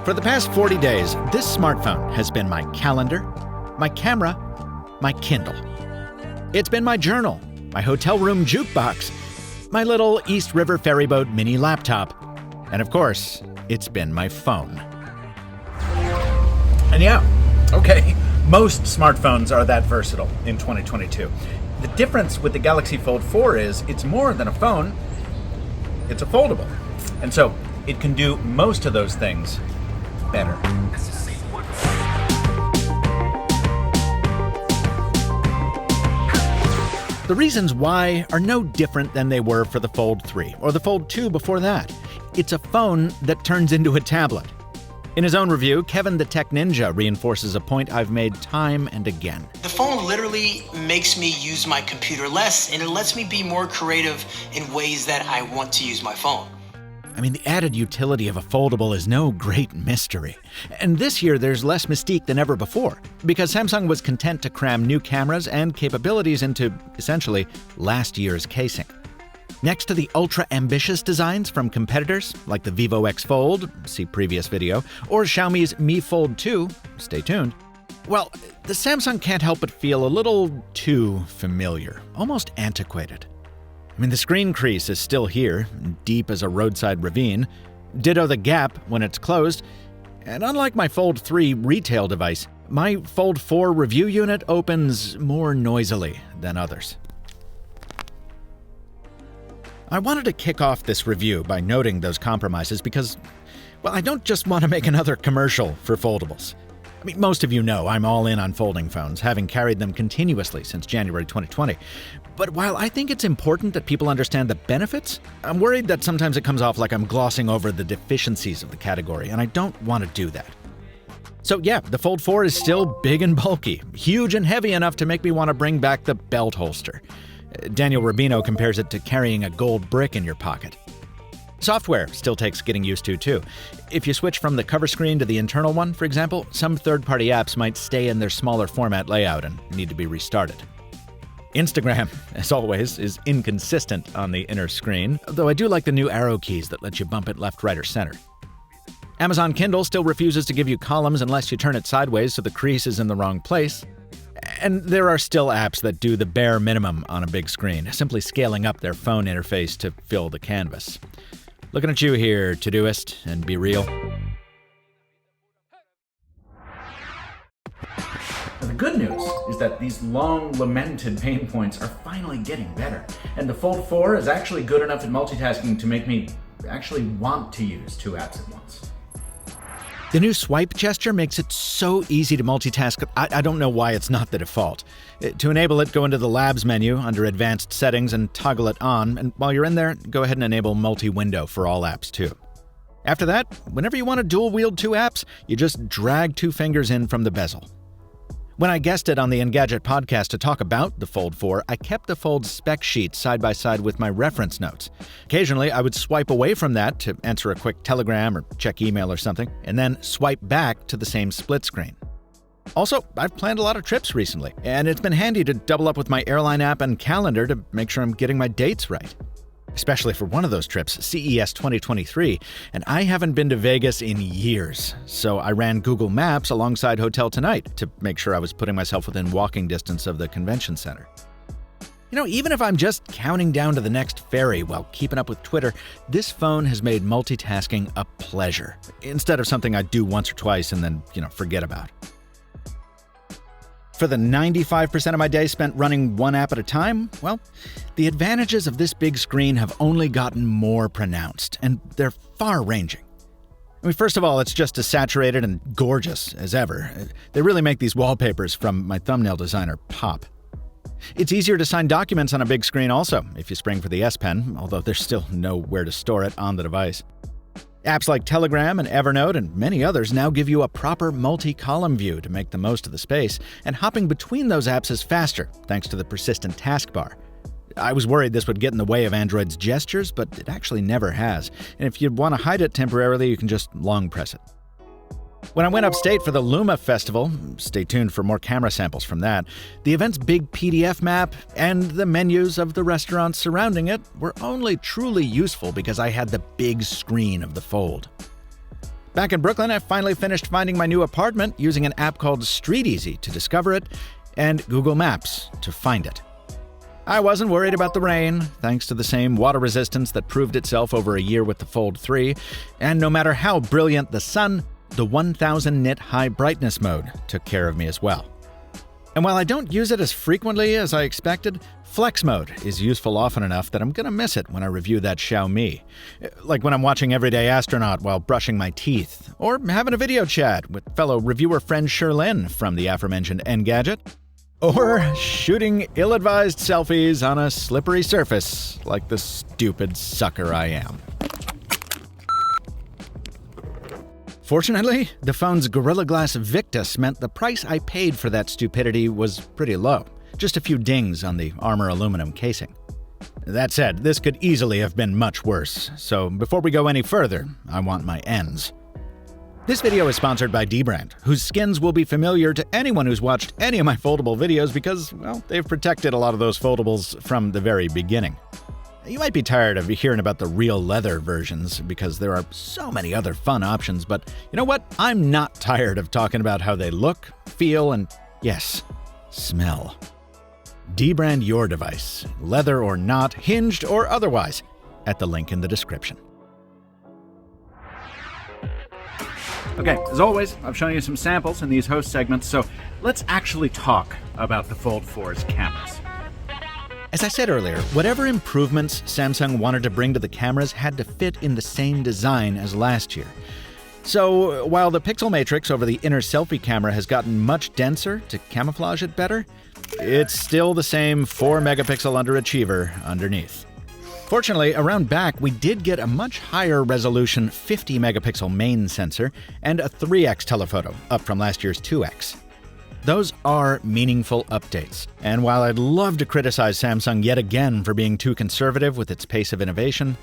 For the past 40 days, this smartphone has been my calendar, my camera, my Kindle. It's been my journal, my hotel room jukebox, my little East River ferryboat mini laptop, and of course, it's been my phone. And yeah, okay, most smartphones are that versatile in 2022. The difference with the Galaxy Fold 4 is it's more than a phone, it's a foldable. And so it can do most of those things better. The reasons why are no different than they were for the Fold 3 or the Fold 2 before that. It's a phone that turns into a tablet. In his own review, Kevin the Tech Ninja reinforces a point I've made time and again. The phone literally makes me use my computer less, and it lets me be more creative in ways that I want to use my phone. I mean, the added utility of a foldable is no great mystery. And this year, there's less mystique than ever before, because Samsung was content to cram new cameras and capabilities into, essentially, last year's casing. Next to the ultra-ambitious designs from competitors, like the Vivo X Fold, see previous video, or Xiaomi's Mi Fold 2, stay tuned, well, the Samsung can't help but feel a little too familiar, almost antiquated. I mean, the screen crease is still here, deep as a roadside ravine. Ditto the gap when it's closed. And unlike my Fold 3 retail device, my Fold 4 review unit opens more noisily than others. I wanted to kick off this review by noting those compromises because, well, I don't just want to make another commercial for foldables. I mean, most of you know I'm all in on folding phones, having carried them continuously since January 2020. But while I think it's important that people understand the benefits, I'm worried that sometimes it comes off like I'm glossing over the deficiencies of the category, and I don't want to do that. So yeah, the Fold 4 is still big and bulky, huge and heavy enough to make me want to bring back the belt holster. Daniel Rubino compares it to carrying a gold brick in your pocket. Software still takes getting used to, too. If you switch from the cover screen to the internal one, for example, some third-party apps might stay in their smaller format layout and need to be restarted. Instagram, as always, is inconsistent on the inner screen, though I do like the new arrow keys that let you bump it left, right, or center. Amazon Kindle still refuses to give you columns unless you turn it sideways so the crease is in the wrong place. And there are still apps that do the bare minimum on a big screen, simply scaling up their phone interface to fill the canvas. Looking at you here, Todoist, and Be Real. The good news is that these long lamented pain points are finally getting better, and the Fold 4 is actually good enough at multitasking to make me actually want to use two apps at once. The new swipe gesture makes it so easy to multitask. I don't know why it's not the default. To enable it, go into the Labs menu under Advanced Settings and toggle it on, and while you're in there, go ahead and enable multi-window for all apps too. After that, whenever you want to dual-wield two apps, you just drag two fingers in from the bezel. When I guested on the Engadget podcast to talk about the Fold 4, I kept the Fold spec sheet side by side with my reference notes. Occasionally, I would swipe away from that to answer a quick telegram or check email or something, and then swipe back to the same split screen. Also, I've planned a lot of trips recently, and it's been handy to double up with my airline app and calendar to make sure I'm getting my dates right. Especially for one of those trips, CES 2023, and I haven't been to Vegas in years, so I ran Google Maps alongside Hotel Tonight to make sure I was putting myself within walking distance of the convention center. You know, even if I'm just counting down to the next ferry while keeping up with Twitter, this phone has made multitasking a pleasure, instead of something I do once or twice and then, forget about. For the 95% of my day spent running one app at a time, well, the advantages of this big screen have only gotten more pronounced, and they're far-ranging. I mean, first of all, it's just as saturated and gorgeous as ever. They really make these wallpapers from my thumbnail designer pop. It's easier to sign documents on a big screen also, if you spring for the S Pen, although there's still nowhere to store it on the device. Apps like Telegram and Evernote and many others now give you a proper multi-column view to make the most of the space, and hopping between those apps is faster, thanks to the persistent taskbar. I was worried this would get in the way of Android's gestures, but it actually never has, and if you want to hide it temporarily, you can just long press it. When I went upstate for the Luma Festival, stay tuned for more camera samples from that, the event's big PDF map and the menus of the restaurants surrounding it were only truly useful because I had the big screen of the Fold. Back in Brooklyn, I finally finished finding my new apartment using an app called Street Easy to discover it and Google Maps to find it. I wasn't worried about the rain, thanks to the same water resistance that proved itself over a year with the Fold 3, and no matter how brilliant the sun, the 1000 nit high brightness mode took care of me as well. And while I don't use it as frequently as I expected, Flex Mode is useful often enough that I'm gonna miss it when I review that Xiaomi. Like when I'm watching Everyday Astronaut while brushing my teeth, or having a video chat with fellow reviewer friend Sherlyn from the aforementioned Engadget, or shooting ill-advised selfies on a slippery surface like the stupid sucker I am. Fortunately, the phone's Gorilla Glass Victus meant the price I paid for that stupidity was pretty low. Just a few dings on the armor aluminum casing. That said, this could easily have been much worse, so before we go any further, I want my ends. This video is sponsored by dbrand, whose skins will be familiar to anyone who's watched any of my foldable videos because, well, they've protected a lot of those foldables from the very beginning. You might be tired of hearing about the real leather versions because there are so many other fun options, but you know what? I'm not tired of talking about how they look, feel, and, yes, smell. Dbrand your device, leather or not, hinged or otherwise, at the link in the description. Okay, as always, I've shown you some samples in these host segments, so let's actually talk about the Fold 4's cameras. As I said earlier, whatever improvements Samsung wanted to bring to the cameras had to fit in the same design as last year. So, while the pixel matrix over the inner selfie camera has gotten much denser to camouflage it better, it's still the same 4-megapixel underachiever underneath. Fortunately, around back, we did get a much higher resolution 50-megapixel main sensor and a 3x telephoto, up from last year's 2x. Those are meaningful updates, and while I'd love to criticize Samsung yet again for being too conservative with its pace of innovation,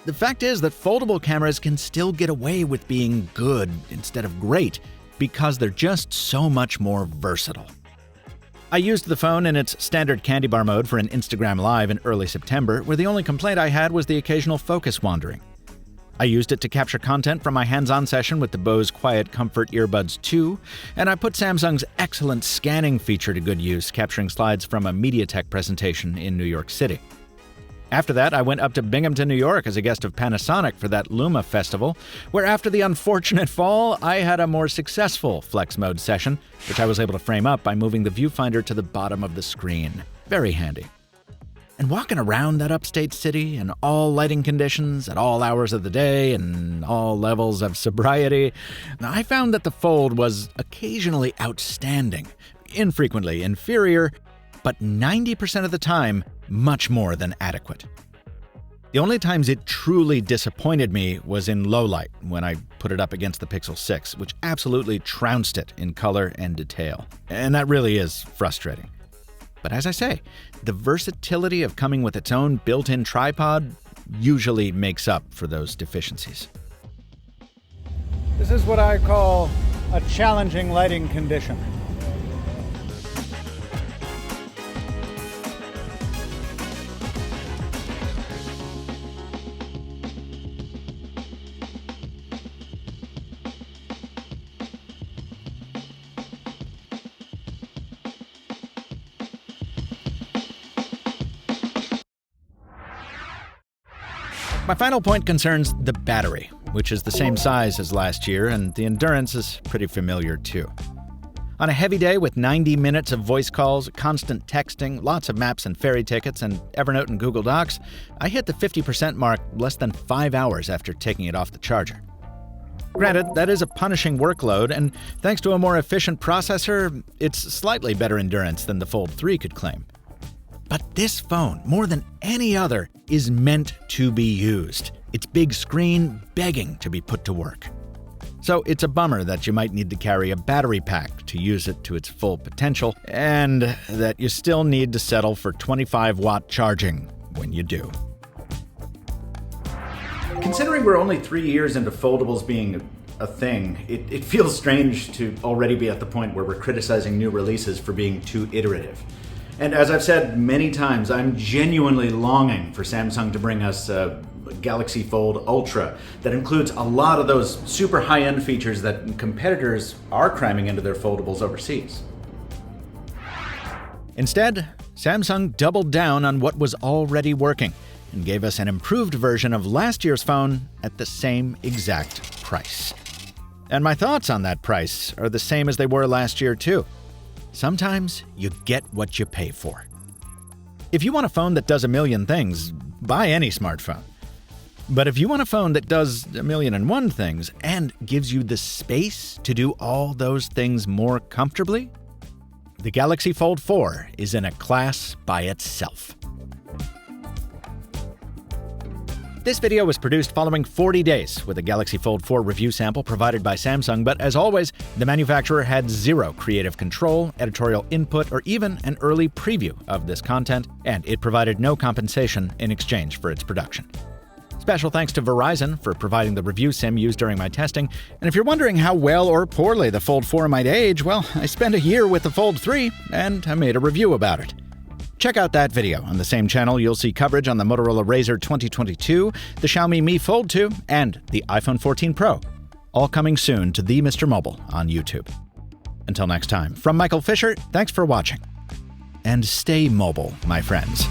the fact is that foldable cameras can still get away with being good instead of great because they're just so much more versatile. I used the phone in its standard candy bar mode for an Instagram Live in early September, where the only complaint I had was the occasional focus wandering. I used it to capture content from my hands-on session with the Bose Quiet Comfort Earbuds 2, and I put Samsung's excellent scanning feature to good use, capturing slides from a MediaTek presentation in New York City. After that, I went up to Binghamton, New York as a guest of Panasonic for that Luma festival, where after the unfortunate fall, I had a more successful Flex Mode session, which I was able to frame up by moving the viewfinder to the bottom of the screen. Very handy. And walking around that upstate city in all lighting conditions, at all hours of the day, and all levels of sobriety, I found that the Fold was occasionally outstanding, infrequently inferior, but 90% of the time, much more than adequate. The only times it truly disappointed me was in low light, when I put it up against the Pixel 6, which absolutely trounced it in color and detail. And that really is frustrating. But as I say, the versatility of coming with its own built-in tripod usually makes up for those deficiencies. This is what I call a challenging lighting condition. My final point concerns the battery, which is the same size as last year, and the endurance is pretty familiar too. On a heavy day with 90 minutes of voice calls, constant texting, lots of maps and ferry tickets, and Evernote and Google Docs, I hit the 50% mark less than 5 hours after taking it off the charger. Granted, that is a punishing workload, and thanks to a more efficient processor, it's slightly better endurance than the Fold 3 could claim. But this phone, more than any other, is meant to be used. Its big screen begging to be put to work. So it's a bummer that you might need to carry a battery pack to use it to its full potential, and that you still need to settle for 25-watt charging when you do. Considering we're only 3 years into foldables being a thing, it feels strange to already be at the point where we're criticizing new releases for being too iterative. And as I've said many times, I'm genuinely longing for Samsung to bring us Galaxy Fold Ultra that includes a lot of those super high-end features that competitors are cramming into their foldables overseas. Instead, Samsung doubled down on what was already working and gave us an improved version of last year's phone at the same exact price. And my thoughts on that price are the same as they were last year, too. Sometimes you get what you pay for. If you want a phone that does a million things, buy any smartphone. But if you want a phone that does 1,000,001 things and gives you the space to do all those things more comfortably, the Galaxy Fold 4 is in a class by itself. This video was produced following 40 days with a Galaxy Fold 4 review sample provided by Samsung, but as always, the manufacturer had zero creative control, editorial input, or even an early preview of this content, and it provided no compensation in exchange for its production. Special thanks to Verizon for providing the review sim used during my testing, and if you're wondering how well or poorly the Fold 4 might age, well, I spent a year with the Fold 3, and I made a review about it. Check out that video. On the same channel, you'll see coverage on the Motorola Razr 2022, the Xiaomi Mi Fold 2, and the iPhone 14 Pro. All coming soon to the Mr. Mobile on YouTube. Until next time, from Michael Fisher, thanks for watching. And stay mobile, my friends.